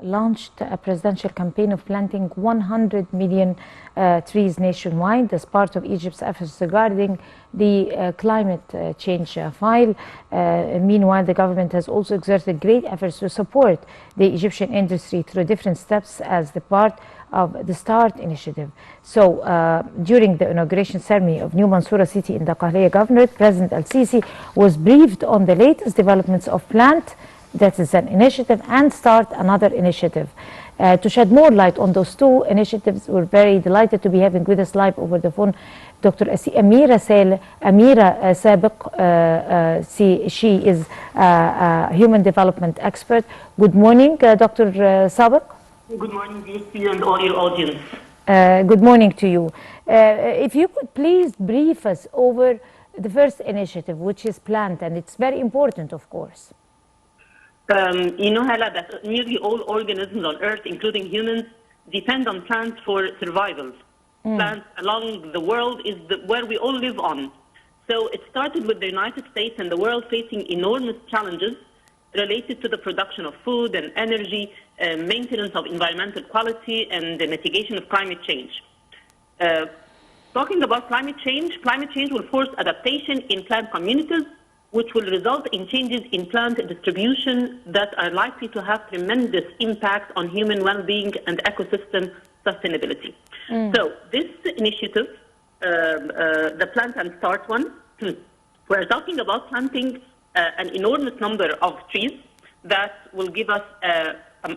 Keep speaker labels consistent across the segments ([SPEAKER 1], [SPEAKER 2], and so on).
[SPEAKER 1] launched a presidential campaign of planting 100 million trees nationwide as part of Egypt's efforts regarding the climate change file. Meanwhile, the government has also exerted great efforts to support the Egyptian industry through different steps as the part of the START initiative. So during the inauguration ceremony of New Mansoura city in the Qahliya Governorate, President Al-Sisi was briefed on the latest developments of Plant, that is an initiative, and Start, another initiative. To shed more light on those two initiatives, we're very delighted to be having with us live over the phone Dr. Amira Sabek. She is a human development expert. Good morning, Dr. Sabek.
[SPEAKER 2] Good morning to you and all your audience.
[SPEAKER 1] Good morning to you. If you could please brief us over the first initiative, which is Plant, and it's very important, of course.
[SPEAKER 2] You know, Hala, that nearly all organisms on Earth, including humans, depend on plants for survival. Plants along the world is where we all live on. So it started with the United States and the world facing enormous challenges related to the production of food and energy, maintenance of environmental quality, and the mitigation of climate change. Talking about climate change will force adaptation in plant communities, which will result in changes in plant distribution that are likely to have tremendous impact on human well-being and ecosystem sustainability. So this initiative, the Plant and Start one, we're talking about planting an enormous number of trees that will give us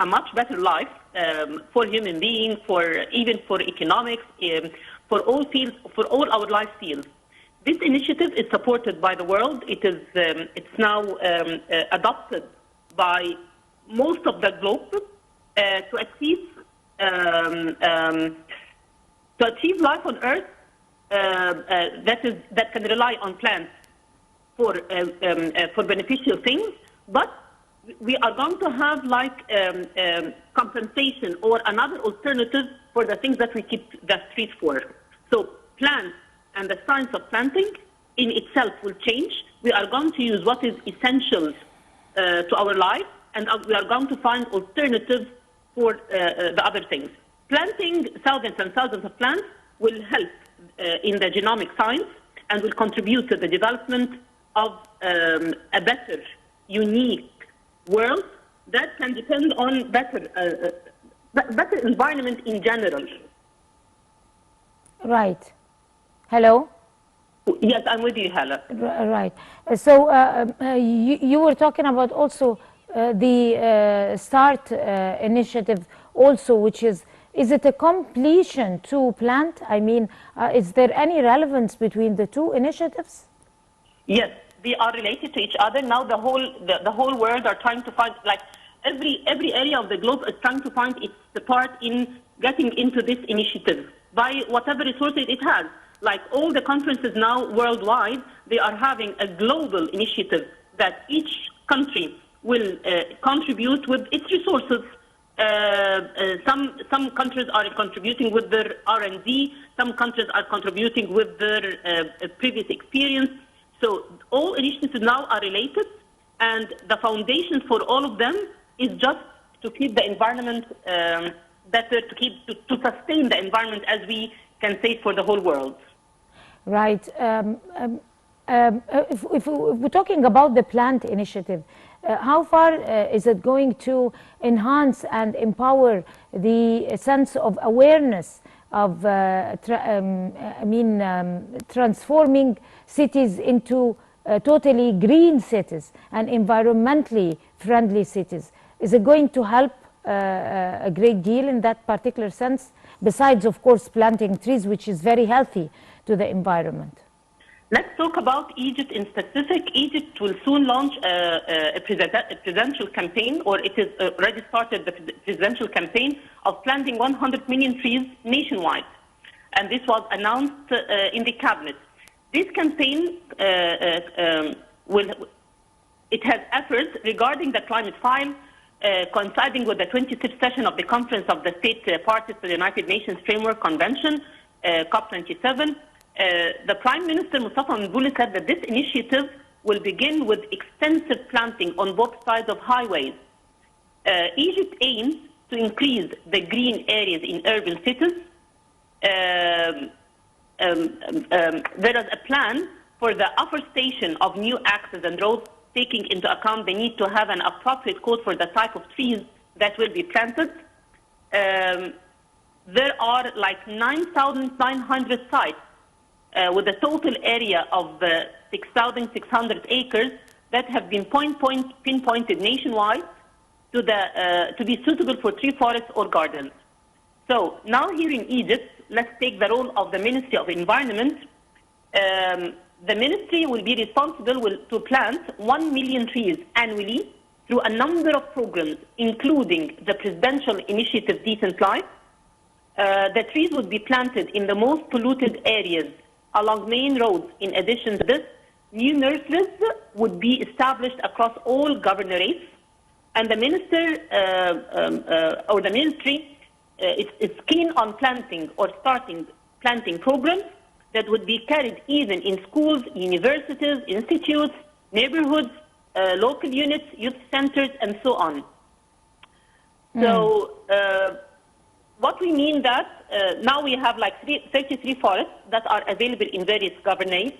[SPEAKER 2] a much better life for human beings, even for economics, for all fields, for all our life fields. This initiative is supported by the world. It's now adopted by most of the globe to achieve life on Earth that can rely on plants for beneficial things, but we are going to have like compensation or another alternative for the things that we keep the trees for. So plants and the science of planting in itself will change. We are going to use what is essential to our life, and we are going to find alternatives for the other things. Planting thousands and thousands of plants will help in the genomic science and will contribute to the development of a better, unique world that can depend on better environment in general.
[SPEAKER 1] Right. Hello?
[SPEAKER 2] Yes, I'm with you, Hala.
[SPEAKER 1] Right. So you were talking about also the START initiative also, which is it a completion to Plant? I mean, is there any relevance between the two initiatives?
[SPEAKER 2] Yes, they are related to each other. Now the whole world are trying to find, like every area of the globe is trying to find its part in getting into this initiative by whatever resources it has. Like all the conferences now worldwide, they are having a global initiative that each country will contribute with its resources. Some countries are contributing with their R&D, some countries are contributing with their previous experience. So all initiatives now are related, and the foundation for all of them is just to keep the environment better, to sustain the environment, as we can say, for the whole world.
[SPEAKER 1] Right. If we're talking about the Plant initiative, how far is it going to enhance and empower the sense of awareness of transforming cities into totally green cities and environmentally friendly cities? Is it going to help a great deal in that particular sense, besides, of course, planting trees, which is very healthy to the environment?
[SPEAKER 2] Let's talk about Egypt in specific. Egypt will soon launch a presidential campaign, or it has already started the presidential campaign of planting 100 million trees nationwide. And this was announced in the cabinet. This campaign it has efforts regarding the climate file, coinciding with the 25th session of the Conference of the State Parties to the United Nations Framework Convention, COP27. The Prime Minister, Mustafa Mabuli, said that this initiative will begin with extensive planting on both sides of highways. Egypt aims to increase the green areas in urban cities. There is a plan for the afforestation of new axes and roads, taking into account the need to have an appropriate code for the type of trees that will be planted. There are like 9,900 sites with a total area of 6,600 acres that have been pinpointed nationwide to be suitable for tree forests or gardens. So now here in Egypt, let's take the role of the Ministry of Environment. The ministry will be responsible to plant 1 million trees annually through a number of programs, including the presidential initiative Decent Life. The trees would be planted in the most polluted areas along main roads. In addition to this, new nurseries would be established across all governorates, and the minister or the ministry is keen on planting or starting planting programs that would be carried even in schools, universities, institutes, neighborhoods, local units, youth centers, and so on. So what we mean that now we have like 33 forests that are available in various governorates,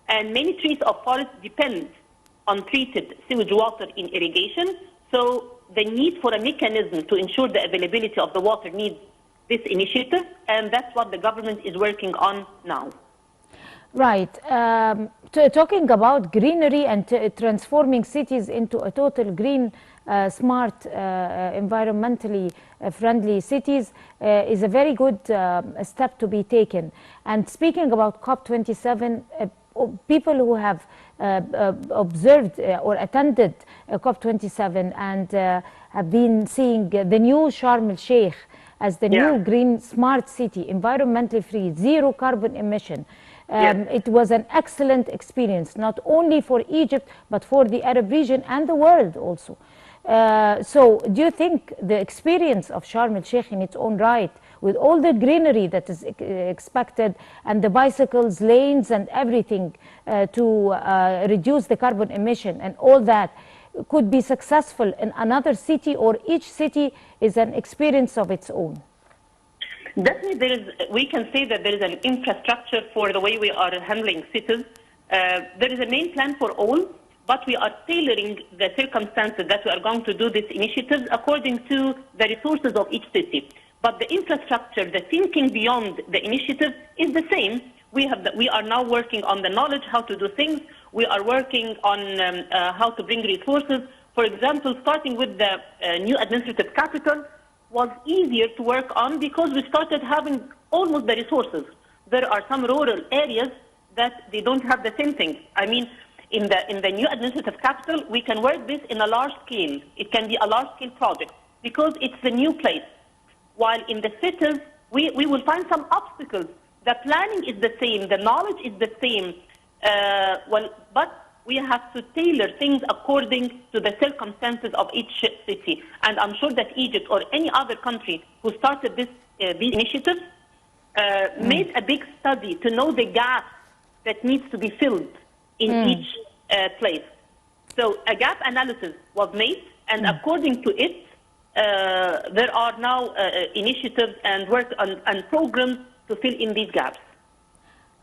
[SPEAKER 2] and many trees of forests depend on treated sewage water in irrigation. So the need for a mechanism to ensure the availability of the water needs this initiative, and that's what the government is working on now.
[SPEAKER 1] Right. Talking about greenery and transforming cities into a total green, smart, environmentally friendly cities is a very good step to be taken. And speaking about COP27, people who have observed or attended COP27 and have been seeing the new Sharm el-Sheikh as the new green smart city, environmentally free, zero carbon emission. It was an excellent experience, not only for Egypt, but for the Arab region and the world also. So do you think the experience of Sharm el-Sheikh in its own right, with all the greenery that is expected and the bicycles, lanes and everything to reduce the carbon emission and all that, could be successful in another city, or each city is an experience of its own?
[SPEAKER 2] Definitely, we can say that there is an infrastructure for the way we are handling cities. There is a main plan for all, but we are tailoring the circumstances that we are going to do this initiative according to the resources of each city. But the infrastructure, the thinking beyond the initiative is the same. We are now working on the knowledge, how to do things. We are working on how to bring resources. For example, starting with the new administrative capital was easier to work on because we started having almost the resources. There are some rural areas that they don't have the same thing. I mean, in the new administrative capital, we can work this in a large scale. It can be a large scale project because it's a new place. While in the cities, we will find some obstacles. The planning is the same, the knowledge is the same, but we have to tailor things according to the circumstances of each city. And I'm sure that Egypt or any other country who started these initiatives made a big study to know the gap that needs to be filled in each place. So a gap analysis was made, and according to it, there are now initiatives and work and programs to fill in these gaps.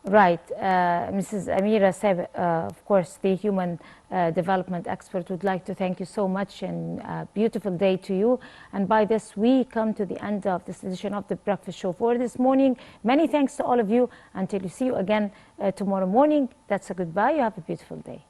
[SPEAKER 1] Right. Mrs. Amira Sabek, of course, the human development expert, would like to thank you so much, and a beautiful day to you. And by this, we come to the end of this edition of The Breakfast Show for this morning. Many thanks to all of you. Until we see you again tomorrow morning, that's a goodbye. You have a beautiful day.